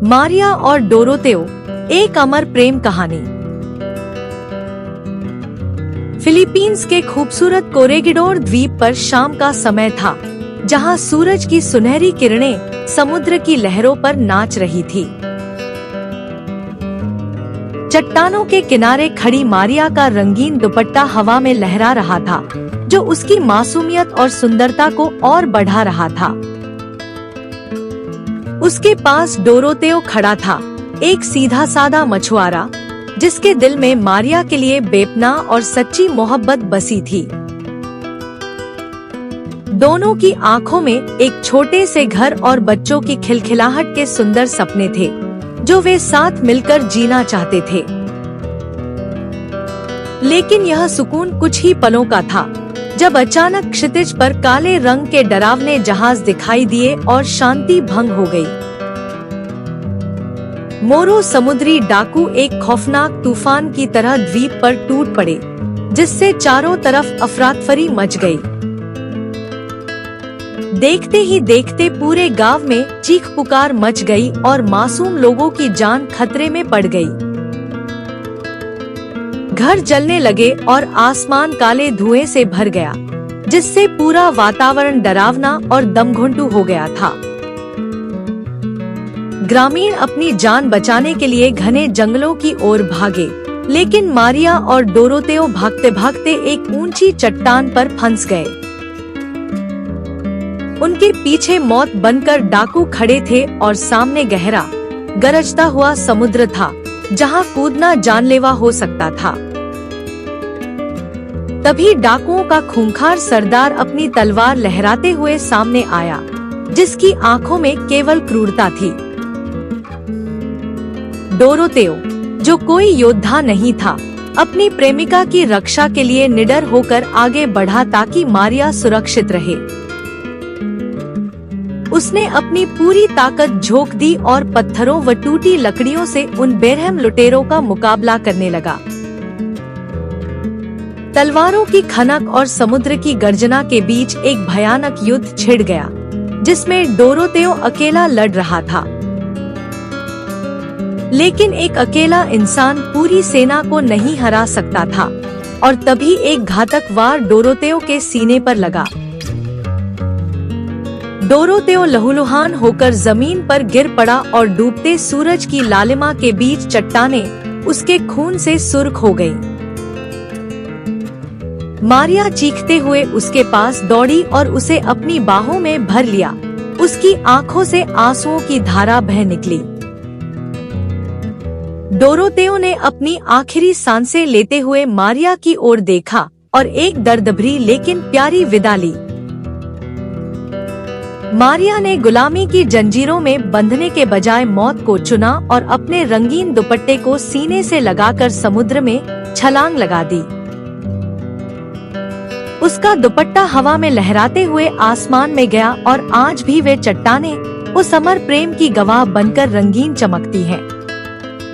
मारिया और डोरोतेओ, एक अमर प्रेम कहानी। फिलीपींस के खूबसूरत कोरेगिडोर द्वीप पर शाम का समय था, जहां सूरज की सुनहरी किरणें समुद्र की लहरों पर नाच रही थी। चट्टानों के किनारे खड़ी मारिया का रंगीन दुपट्टा हवा में लहरा रहा था, जो उसकी मासूमियत और सुंदरता को और बढ़ा रहा था। उसके पास डोरोतेओ खड़ा था, एक सीधा साधा मछुआरा, जिसके दिल में मारिया के लिए बेपनाह और सच्ची मोहब्बत बसी थी। दोनों की आंखों में एक छोटे से घर और बच्चों की खिलखिलाहट के सुंदर सपने थे, जो वे साथ मिलकर जीना चाहते थे। लेकिन यह सुकून कुछ ही पलों का था, जब अचानक क्षितिज पर काले रंग के डरावने जहाज दिखाई दिए और शांति भंग हो गई। मोरो समुद्री डाकू एक खौफनाक तूफान की तरह द्वीप पर टूट पड़े, जिससे चारों तरफ अफरातफरी मच गई। देखते ही देखते पूरे गांव में चीख पुकार मच गई और मासूम लोगों की जान खतरे में पड़ गई। घर जलने लगे और आसमान काले धुएं से भर गया, जिससे पूरा वातावरण डरावना और दमघुंटू हो गया था। ग्रामीण अपनी जान बचाने के लिए घने जंगलों की ओर भागे, लेकिन मारिया और डोरोतेओ भागते भागते एक ऊंची चट्टान पर फंस गए। उनके पीछे मौत बनकर डाकू खड़े थे और सामने गहरा, गरजता हुआ समुद्र था, जहां कूदना जानलेवा हो सकता था। तभी डाकुओं का खूंखार सरदार अपनी तलवार लहराते हुए सामने आया, जिसकी आंखों में केवल क्रूरता थी। डोरोतेओ, जो कोई योद्धा नहीं था, अपनी प्रेमिका की रक्षा के लिए निडर होकर आगे बढ़ा ताकि मारिया सुरक्षित रहे। उसने अपनी पूरी ताकत झोंक दी और पत्थरों व टूटी लकड़ियों से उन बेरहम लुटेरों का मुकाबला करने लगा। तलवारों की खनक और समुद्र की गर्जना के बीच एक भयानक युद्ध छिड़ गया, जिसमें डोरोतेओ अकेला लड़ रहा था। लेकिन एक अकेला इंसान पूरी सेना को नहीं हरा सकता था, और तभी एक घातक वार डोरोतेओ के सीने पर लगा। डोरोतेओ लहूलुहान होकर जमीन पर गिर पड़ा और डूबते सूरज की लालिमा के बीच चट्टानें उसके खून से सुर्ख हो गईं। मारिया चीखते हुए उसके पास दौड़ी और उसे अपनी बाहों में भर लिया। उसकी आंखों से आंसुओं की धारा बह निकली। डोरोतेओ ने अपनी आखिरी सांसें लेते हुए मारिया की ओर देखा और एक दर्दभरी लेकिन प्यारी विदा ली। मारिया ने गुलामी की जंजीरों में बंधने के बजाय मौत को चुना और अपने रंगीन दुपट्टे को सीने से लगाकर समुद्र में छलांग लगा दी। उसका दुपट्टा हवा में लहराते हुए आसमान में गया और आज भी वे चट्टानें उस अमर प्रेम की गवाह बनकर रंगीन चमकती हैं।